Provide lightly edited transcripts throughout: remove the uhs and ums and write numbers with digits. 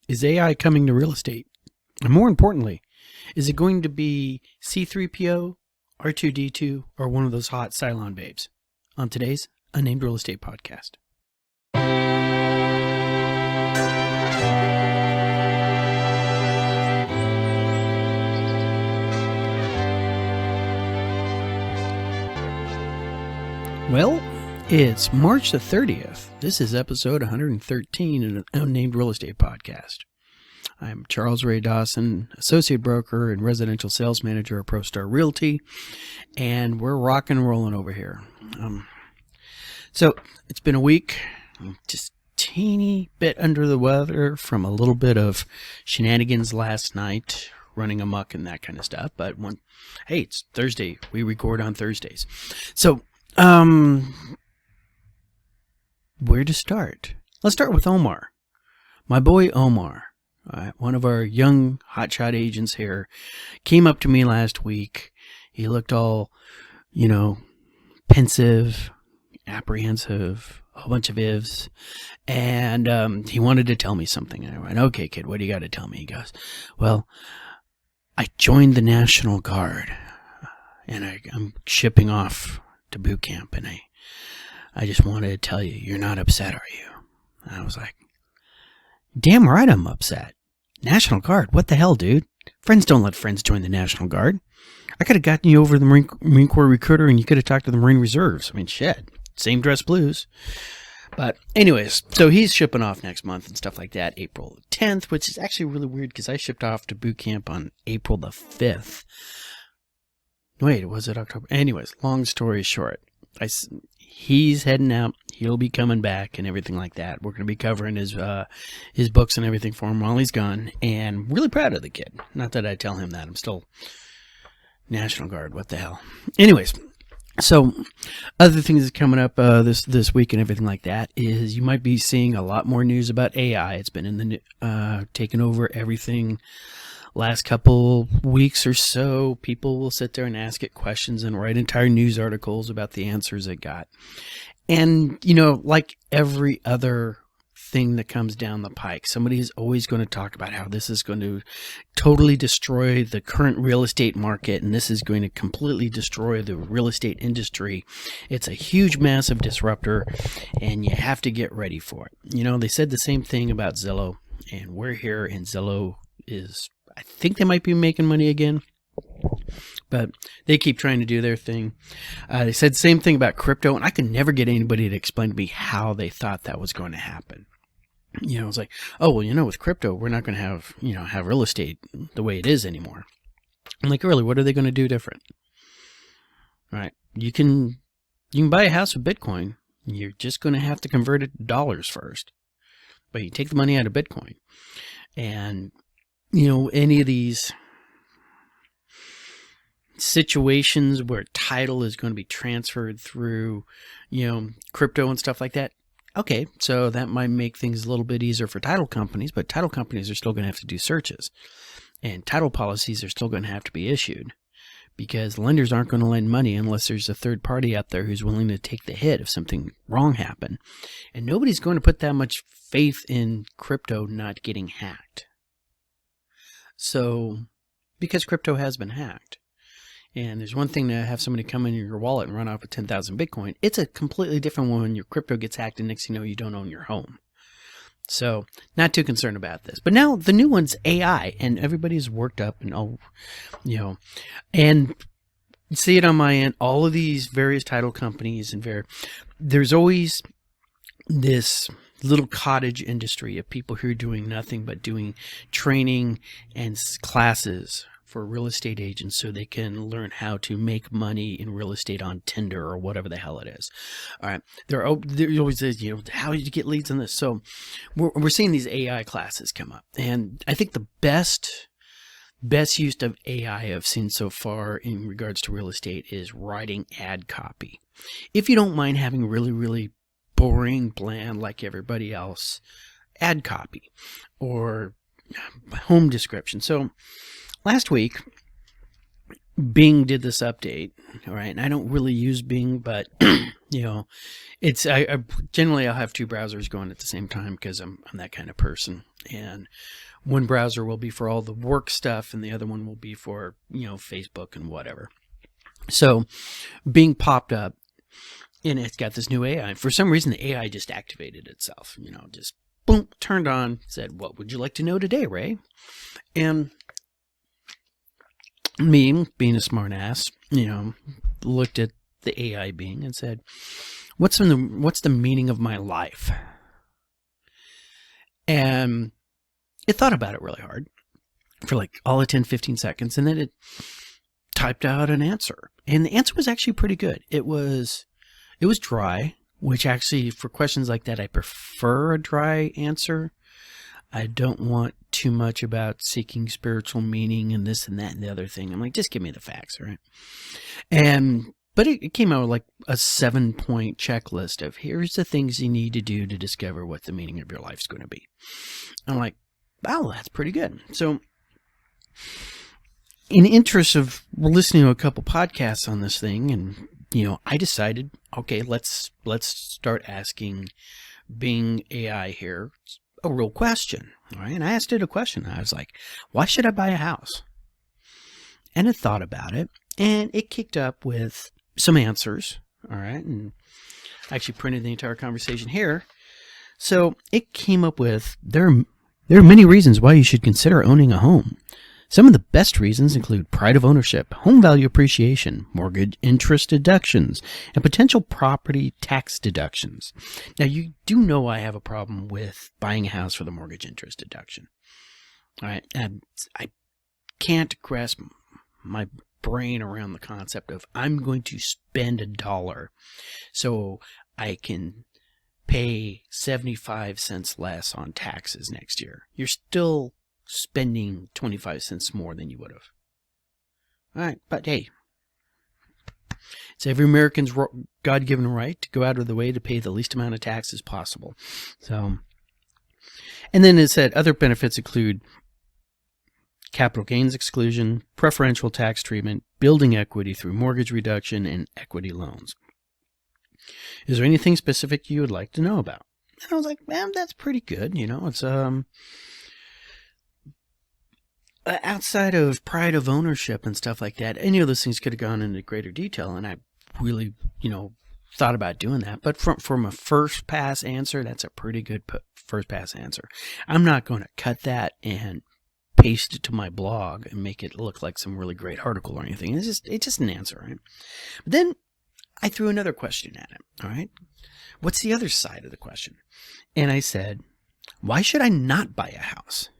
Is AI coming to real estate? And more importantly, is it going to be C3PO, R2D2, or one of those hot Cylon babes? On today's Unnamed Real Estate Podcast. Well, it's March the 30th. This is episode 113 of an Unnamed Real Estate Podcast. I'm Charles Ray Dawson, Associate Broker and Residential Sales Manager at ProStar Realty, and we're rock and rolling over here. So it's been a week. I'm just teeny bit under the weather from a little bit of shenanigans last night, running amok and that kind of stuff. But hey, it's Thursday. We record on Thursdays. So, where to start? Let's start with Omar. My boy Omar, one of our young hotshot agents here, came up to me last week. He looked all, pensive, apprehensive, a whole bunch of ifs, and he wanted to tell me something. And I went, "Okay, kid, what do you got to tell me?" He goes, "Well, I joined the National Guard, and I'm shipping off to boot camp, and I just wanted to tell you, you're not upset, are you?" And I was like, damn right I'm upset. National Guard, what the hell, dude? Friends don't let friends join the National Guard. I could have gotten you over to the Marine Corps recruiter, and you could have talked to the Marine Reserves. I mean, shit, same dress blues. But anyways, so he's shipping off next month and stuff like that, April 10th, which is actually really weird because I shipped off to boot camp on April the 5th. Wait, was it October? Anyways, long story short, he's heading out. He'll be coming back and everything like that. We're going to be covering his books and everything for him while he's gone. And really proud of the kid. Not that I tell him that. I'm still National Guard. What the hell? Anyways, so other things that's coming up this week and everything like that is you might be seeing a lot more news about AI. It's been in the taking over everything. Last couple weeks or so, people will sit there and ask it questions and write entire news articles about the answers it got. And, like every other thing that comes down the pike, somebody is always going to talk about how this is going to totally destroy the current real estate market, and this is going to completely destroy the real estate industry. It's a huge, massive disruptor, and you have to get ready for it. They said the same thing about Zillow, and we're here, and Zillow is... I think they might be making money again, but they keep trying to do their thing. They said the same thing about crypto, and I could never get anybody to explain to me how they thought that was going to happen. It's like, oh, well, with crypto, we're not going to have real estate the way it is anymore. I'm like, really, what are they going to do different? All right, you can buy a house with Bitcoin. You're just going to have to convert it to dollars first. But you take the money out of Bitcoin, and any of these situations where title is going to be transferred through, crypto and stuff like that. Okay, so that might make things a little bit easier for title companies, but title companies are still going to have to do searches. And title policies are still going to have to be issued because lenders aren't going to lend money unless there's a third party out there who's willing to take the hit if something wrong happened. And nobody's going to put that much faith in crypto not getting hacked. So, because crypto has been hacked, and there's one thing to have somebody come in your wallet and run off with 10,000 Bitcoin. It's a completely different one when your crypto gets hacked and next thing you know, you don't own your home. So, not too concerned about this. But now the new one's AI, and everybody's worked up and and you see it on my end, all of these various title companies and there's always this little cottage industry of people who are doing nothing but doing training and classes for real estate agents so they can learn how to make money in real estate on Tinder or whatever the hell it is. All right. There always is, how did you get leads on this? So we're seeing these AI classes come up. And I think the best use of AI I've seen so far in regards to real estate is writing ad copy. If you don't mind having really, really boring, bland, like everybody else, ad copy or home description. So last week, Bing did this update, all right, and I don't really use Bing, but it's I generally I'll have two browsers going at the same time because I'm that kind of person, and one browser will be for all the work stuff, and the other one will be for Facebook and whatever. So Bing popped up, and it's got this new AI. For some reason, the AI just activated itself. Just boom, turned on, said, "What would you like to know today, Ray?" And me, being a smart ass, looked at the AI Bing and said, what's the meaning of my life? And it thought about it really hard for like all of 10, 15 seconds. And then it typed out an answer. And the answer was actually pretty good. It was dry, which actually for questions like that, I prefer a dry answer. I don't want too much about seeking spiritual meaning and this and that and the other thing. I'm like, just give me the facts, right? But it came out with like a 7-point checklist of here's the things you need to do to discover what the meaning of your life's going to be. I'm like, wow, that's pretty good. So in interest of listening to a couple podcasts on this thing, and I decided, okay, let's start asking Bing AI here a real question, all right? And I asked it a question. I was like, why should I buy a house? And it thought about it, and it kicked up with some answers, all right? And I actually printed the entire conversation here. So it came up with, there are many reasons why you should consider owning a home. Some of the best reasons include pride of ownership, home value appreciation, mortgage interest deductions, and potential property tax deductions. Now, you do know I have a problem with buying a house for the mortgage interest deduction. All right, and I can't grasp my brain around the concept of I'm going to spend $1 so I can pay 75 cents less on taxes next year. You're still spending 25 cents more than you would have. All right, but hey, it's every American's God-given right to go out of the way to pay the least amount of taxes possible. So, and then it said other benefits include capital gains exclusion, preferential tax treatment, building equity through mortgage reduction, and equity loans. Is there anything specific you would like to know about? And I was like, man, that's pretty good. It's outside of pride of ownership and stuff like that, any of those things could have gone into greater detail, and I really, thought about doing that. But from a first pass answer, that's a pretty good first pass answer. I'm not going to cut that and paste it to my blog and make it look like some really great article or anything. It's just an answer, right? But then I threw another question at it, all right? What's the other side of the question? And I said, why should I not buy a house?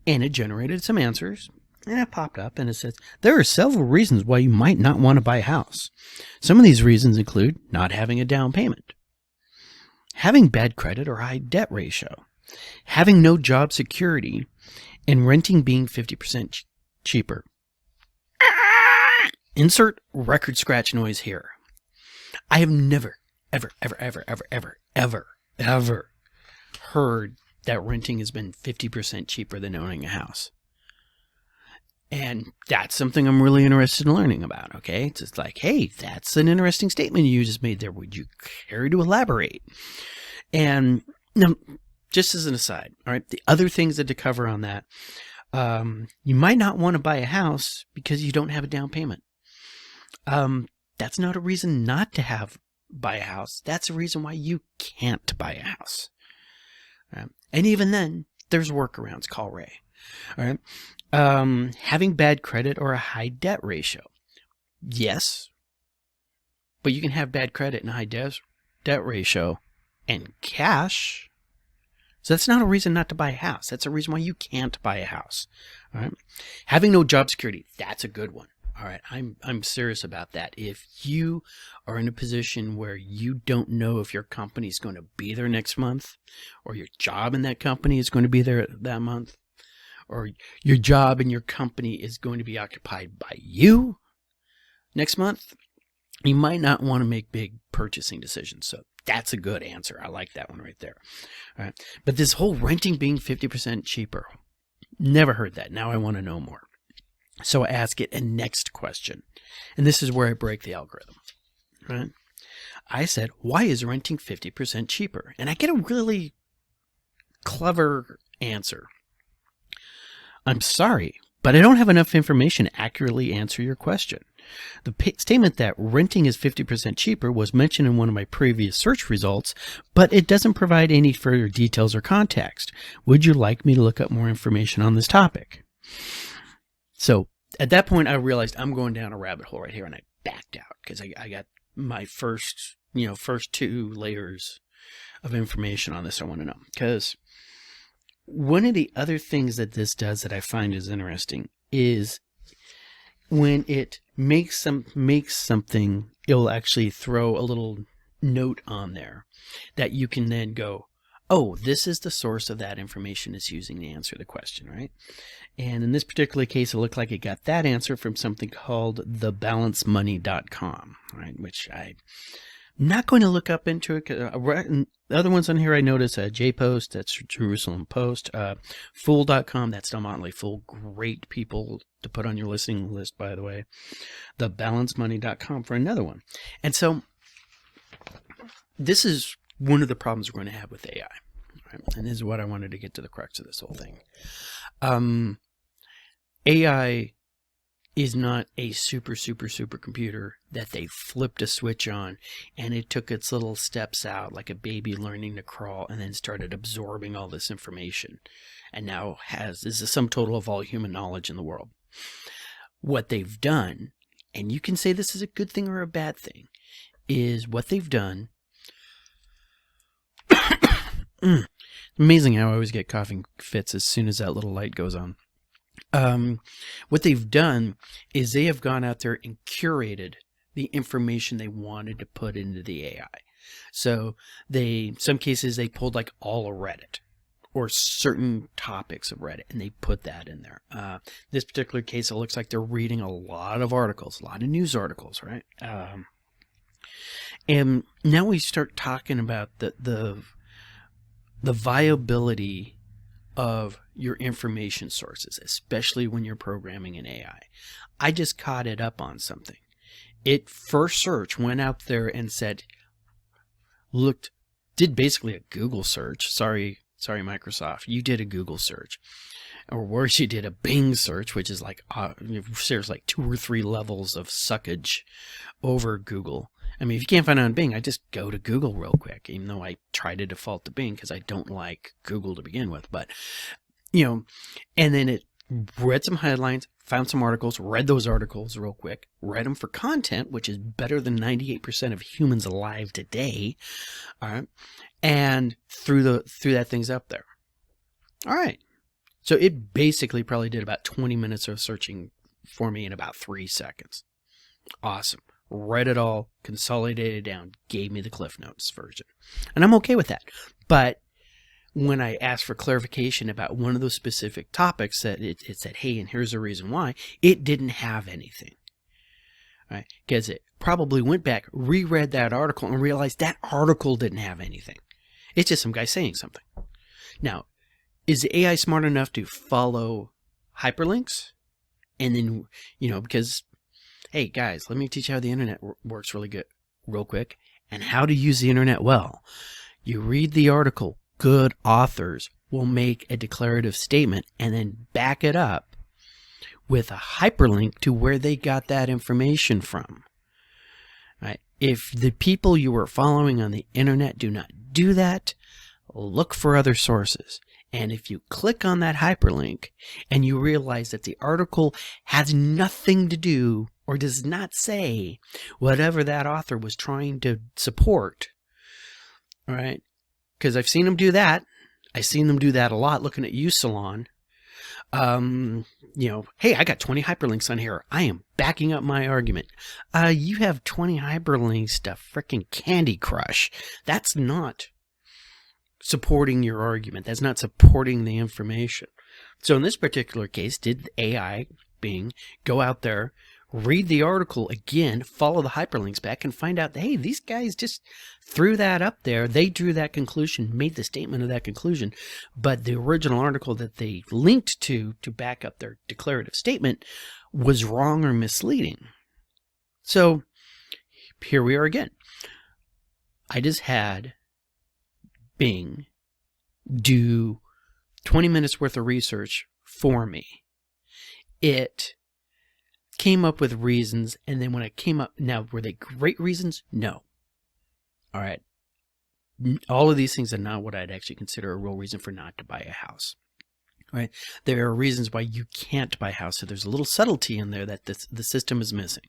And it generated some answers, and it popped up, and it says, there are several reasons why you might not want to buy a house. Some of these reasons include not having a down payment, having bad credit or high debt ratio, having no job security, and renting being 50% cheaper. Insert record scratch noise here. I have never, ever heard that renting has been 50% cheaper than owning a house. And that's something I'm really interested in learning about, okay? It's just like, hey, that's an interesting statement you just made there. Would you care to elaborate? And now, just as an aside, all right, the other things that to cover on that, you might not want to buy a house because you don't have a down payment. That's not a reason not to buy a house. That's a reason why you can't buy a house. And even then, there's workarounds. Call Ray. All right. Having bad credit or a high debt ratio. Yes. But you can have bad credit and a high debt ratio and cash. So that's not a reason not to buy a house. That's a reason why you can't buy a house. All right. Having no job security. That's a good one. All right, I'm serious about that. If you are in a position where you don't know if your company is going to be there next month, or your job in that company is going to be there that month, or your job in your company is going to be occupied by you next month, you might not want to make big purchasing decisions. So that's a good answer. I like that one right there. All right, but this whole renting being 50% cheaper, never heard that. Now I want to know more. So I ask it a next question. And this is where I break the algorithm, right? I said, why is renting 50% cheaper? And I get a really clever answer. I'm sorry, but I don't have enough information to accurately answer your question. The statement that renting is 50% cheaper was mentioned in one of my previous search results, but it doesn't provide any further details or context. Would you like me to look up more information on this topic? So at that point, I realized I'm going down a rabbit hole right here, and I backed out because I got my first two layers of information on this I want to know. Because one of the other things that this does that I find is interesting is when it makes something, it'll actually throw a little note on there that you can then go, oh, this is the source of that information it's using to answer the question, right? And in this particular case, it looked like it got that answer from something called thebalancemoney.com, right? Which I'm not going to look up into it. The other ones on here I notice, JPost, that's Jerusalem Post, Fool.com, that's Del Motley Fool, great people to put on your listening list, by the way. Thebalancemoney.com for another one. And so this is one of the problems we're going to have with AI. Right? And this is what I wanted to get to the crux of this whole thing. AI is not a super computer that they flipped a switch on and it took its little steps out like a baby learning to crawl and then started absorbing all this information and now is the sum total of all human knowledge in the world. What they've done, and you can say this is a good thing or a bad thing, is what they've done. Amazing how I always get coughing fits as soon as that little light goes on. What they've done is they have gone out there and curated the information they wanted to put into the AI. So some cases they pulled like all of Reddit or certain topics of Reddit and they put that in there. This particular case, it looks like they're reading a lot of articles, a lot of news articles, right? And now we start talking about the viability of your information sources, especially when you're programming an AI. I just caught it up on something. It first search went out there and said, did basically a Google search. Sorry, Microsoft, you did a Google search. Or worse, you did a Bing search, which is like, there's like 2 or 3 levels of suckage over Google. I mean, if you can't find it on Bing, I just go to Google real quick, even though I try to default to Bing because I don't like Google to begin with. But, and then it read some headlines, found some articles, read those articles real quick, read them for content, which is better than 98% of humans alive today. All right. And threw that things up there. All right. So it basically probably did about 20 minutes of searching for me in about 3 seconds. Awesome. Read it all, consolidated it down, gave me the Cliff Notes version. And I'm okay with that. But when I asked for clarification about one of those specific topics that it said, hey, and here's the reason why, it didn't have anything. Right? Because it probably went back, reread that article, and realized that article didn't have anything. It's just some guy saying something. Now, is the AI smart enough to follow hyperlinks? And then, because, hey, guys, let me teach you how the internet works real quick, and how to use the internet well. You read the article, good authors will make a declarative statement and then back it up with a hyperlink to where they got that information from. Right? If the people you are following on the internet do not do that, look for other sources. And if you click on that hyperlink and you realize that the article has nothing to do or does not say whatever that author was trying to support, all right? Because I've seen them do that. I've seen them do that a lot looking at Salon. Hey, I got 20 hyperlinks on here. I am backing up my argument. You have 20 hyperlinks to frickin' Candy Crush. That's not supporting your argument. That's not supporting the information. So in this particular case, did AI, Bing, go out there, read the article again, follow the hyperlinks back, and find out that, hey, these guys just threw that up there. They drew that conclusion, made the statement of that conclusion, but the original article that they linked to back up their declarative statement was wrong or misleading. So here we are again. I just had Bing do 20 minutes worth of research for me. It came up with reasons, and then when it came up, now, were they great reasons? No. All right. All of these things are not what I'd actually consider a real reason for not to buy a house. All right. There are reasons why you can't buy a house, so there's a little subtlety in there that the system is missing.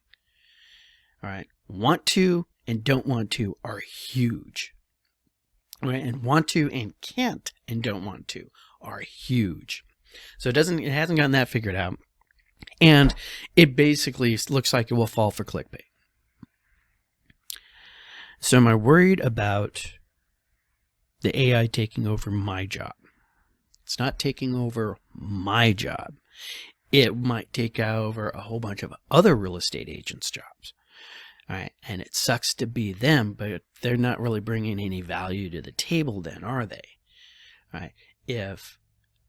All right. Want to and don't want to are huge. All right. And want to and can't and don't want to are huge. So it hasn't gotten that figured out. And it basically looks like it will fall for clickbait. So am I worried about the AI taking over my job? It's not taking over my job. It might take over a whole bunch of other real estate agents' jobs. All right, and it sucks to be them, but they're not really bringing any value to the table then, are they? All right, if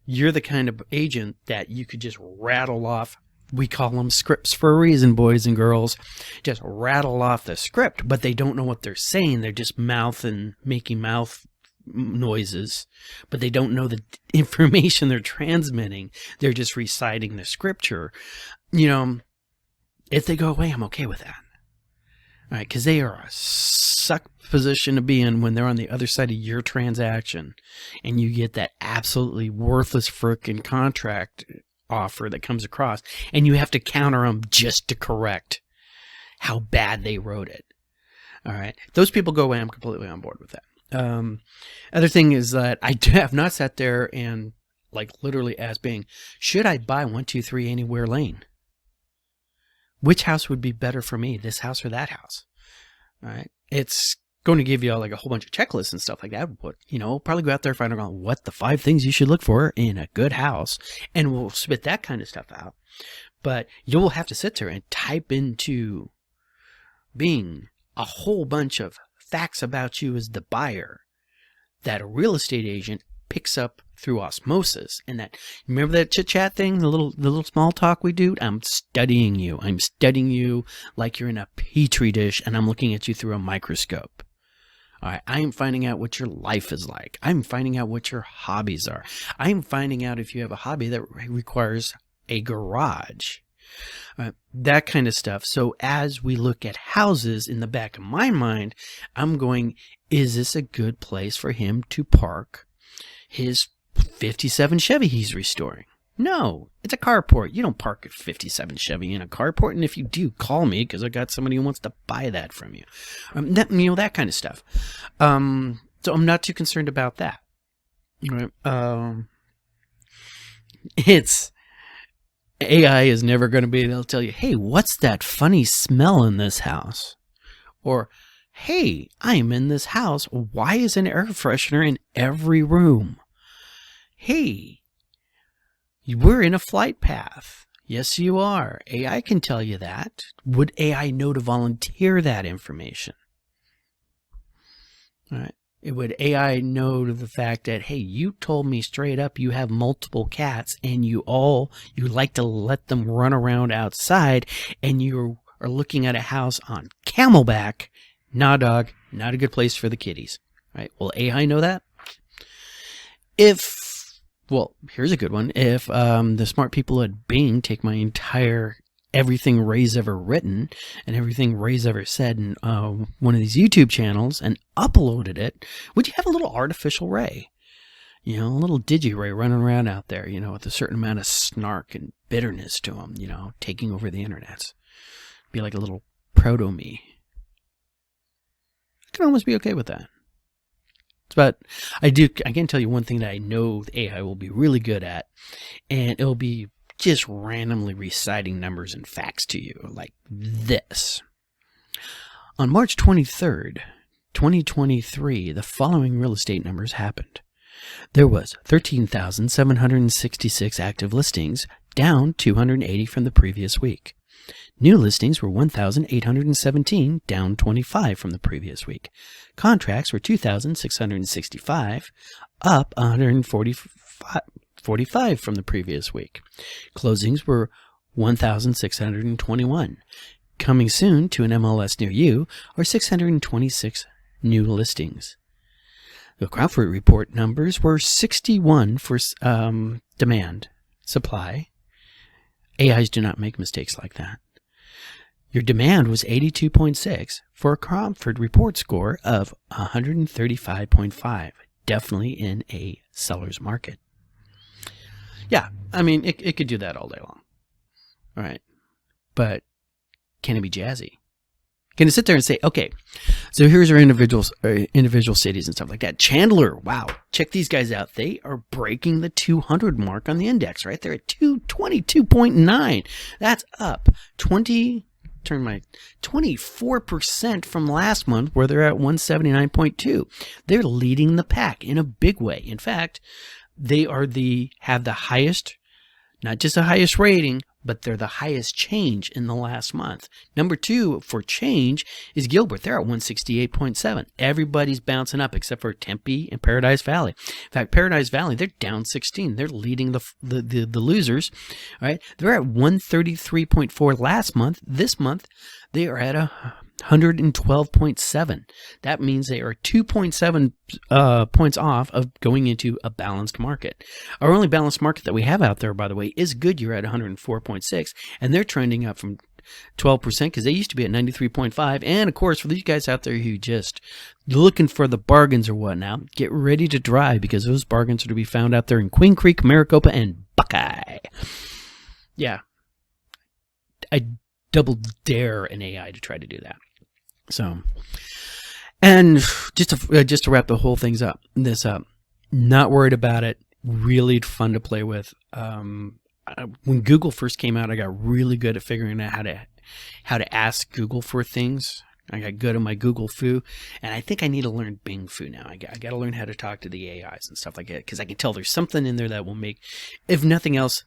you're the kind of agent that you could just rattle off, we call them scripts for a reason, boys and girls, just rattle off the script, but they don't know what they're saying. They're just making mouth noises, but they don't know the information they're transmitting. They're just reciting the scripture. You know, if they go away, I'm okay with that. All right, because they are a suck position to be in when they're on the other side of your transaction and you get that absolutely worthless frickin' contract offer that comes across, and you have to counter them just to correct how bad they wrote it. All right, those people go away. I'm completely on board with that. Other thing is that I have not sat there and like literally asked Bing, should I buy 123 Anywhere Lane? Which house would be better for me, this house or that house? All right, it's going to give you like a whole bunch of checklists and stuff like that. But, you know, probably go out there and find out what the 5 things you should look for in a good house, and we'll spit that kind of stuff out. But you'll have to sit there and type into Bing a whole bunch of facts about you as the buyer that a real estate agent picks up through osmosis. And that, remember that chit chat thing, the little small talk we do? I'm studying you. I'm studying you like you're in a petri dish, and I'm looking at you through a microscope. All right, I'm finding out what your life is like. I'm finding out what your hobbies are. I'm finding out if you have a hobby that requires a garage. That kind of stuff. So as we look at houses, in the back of my mind, I'm going, is this a good place for him to park his 57 Chevy he's restoring? No, it's a carport. You don't park a 57 Chevy in a carport. And if you do, call me, because I got somebody who wants to buy that from you. That kind of stuff. So I'm not too concerned about that. It's AI is never going to be able to tell you, hey, what's that funny smell in this house? Or, hey, I'm in this house. Why is an air freshener in every room? Hey, we're in a flight path. Yes, you are. AI can tell you that. Would AI know to volunteer that information? All right. Would AI know to the fact that, hey, you told me straight up you have multiple cats and you like to let them run around outside, and you are looking at a house on Camelback? Nah, dog, not a good place for the kitties. Right? Will AI know that? Well, here's a good one. If the smart people at Bing take my entire everything Ray's ever written and everything Ray's ever said in one of these YouTube channels and uploaded it, would you have a little artificial Ray? You know, a little digi-Ray running around out there, you know, with a certain amount of snark and bitterness to him, you know, taking over the internet. Be like a little proto-me. I can almost be okay with that. But I can tell you one thing that I know the AI will be really good at, and it'll be just randomly reciting numbers and facts to you like this. On March 23rd, 2023, the following real estate numbers happened. There was 13,766 active listings, down 280 from the previous week. New listings were 1,817, down 25 from the previous week. Contracts were 2,665, up 145 from the previous week. Closings were 1,621. Coming soon to an MLS near you are 626 new listings. The Crowdford report numbers were 61 for demand. Supply. AIs do not make mistakes like that. Your demand was 82.6 for a Crowdford report score of 135.5. Definitely in a seller's market. Yeah, I mean, it could do that all day long. All right. But can it be jazzy? Can it sit there and say, okay, so here's our individual cities and stuff like that. Chandler, wow, check these guys out. They are breaking the 200 mark on the index, right? They're at 222.9. That's up 24% from last month, where they're at 179.2. They're leading the pack in a big way. In fact, they have the highest, not just the highest rating, but they're the highest change in the last month. Number 2 for change is Gilbert. They're at 168.7. Everybody's bouncing up except for Tempe and Paradise Valley. In fact, Paradise Valley, they're down 16. They're leading the losers. All right, they're at 133.4 last month. This month, they are at 112.7. That means they are 2.7 points off of going into a balanced market. Our only balanced market that we have out there, by the way, is Goodyear at 104.6, and they're trending up from 12% because they used to be at 93.5. And of course, for these guys out there who just looking for the bargains or whatnot, get ready to drive, because those bargains are to be found out there in Queen Creek, Maricopa, and Buckeye. Yeah, I double dare an AI to try to do that. So, and just to wrap the whole thing up, not worried about it. Really fun to play with. When Google first came out, I got really good at figuring out how to ask Google for things. I got good at my Google Foo, and I think I need to learn Bing Foo now. I got to learn how to talk to the AIs and stuff like that, because I can tell there's something in there that will make, if nothing else,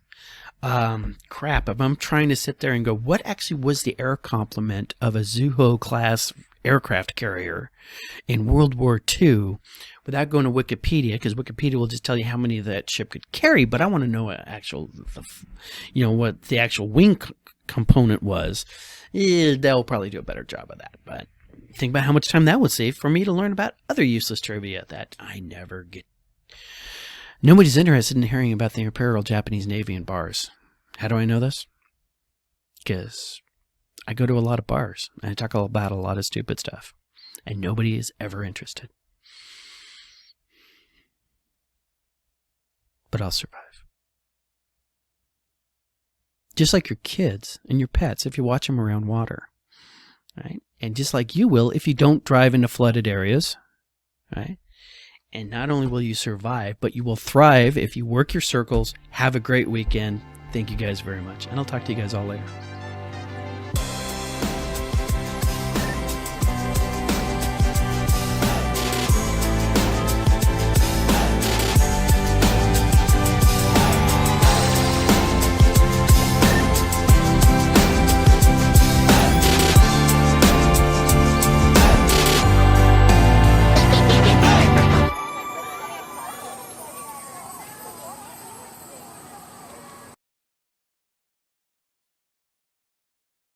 crap. If I'm trying to sit there and go, what actually was the air complement of a Zuho class aircraft carrier in World War II, without going to Wikipedia, because Wikipedia will just tell you how many that ship could carry, but I want to know what the actual wing component was. They'll probably do a better job of that, but think about how much time that would save for me to learn about other useless trivia that I never get. Nobody's interested in hearing about the Imperial Japanese Navy and bars. How do I know this? Because I go to a lot of bars, and I talk about a lot of stupid stuff, and nobody is ever interested. But I'll survive. Just like your kids and your pets if you watch them around water, right? And just like you will if you don't drive into flooded areas, right? And not only will you survive, but you will thrive if you work your circles. Have a great weekend. Thank you guys very much. And I'll talk to you guys all later.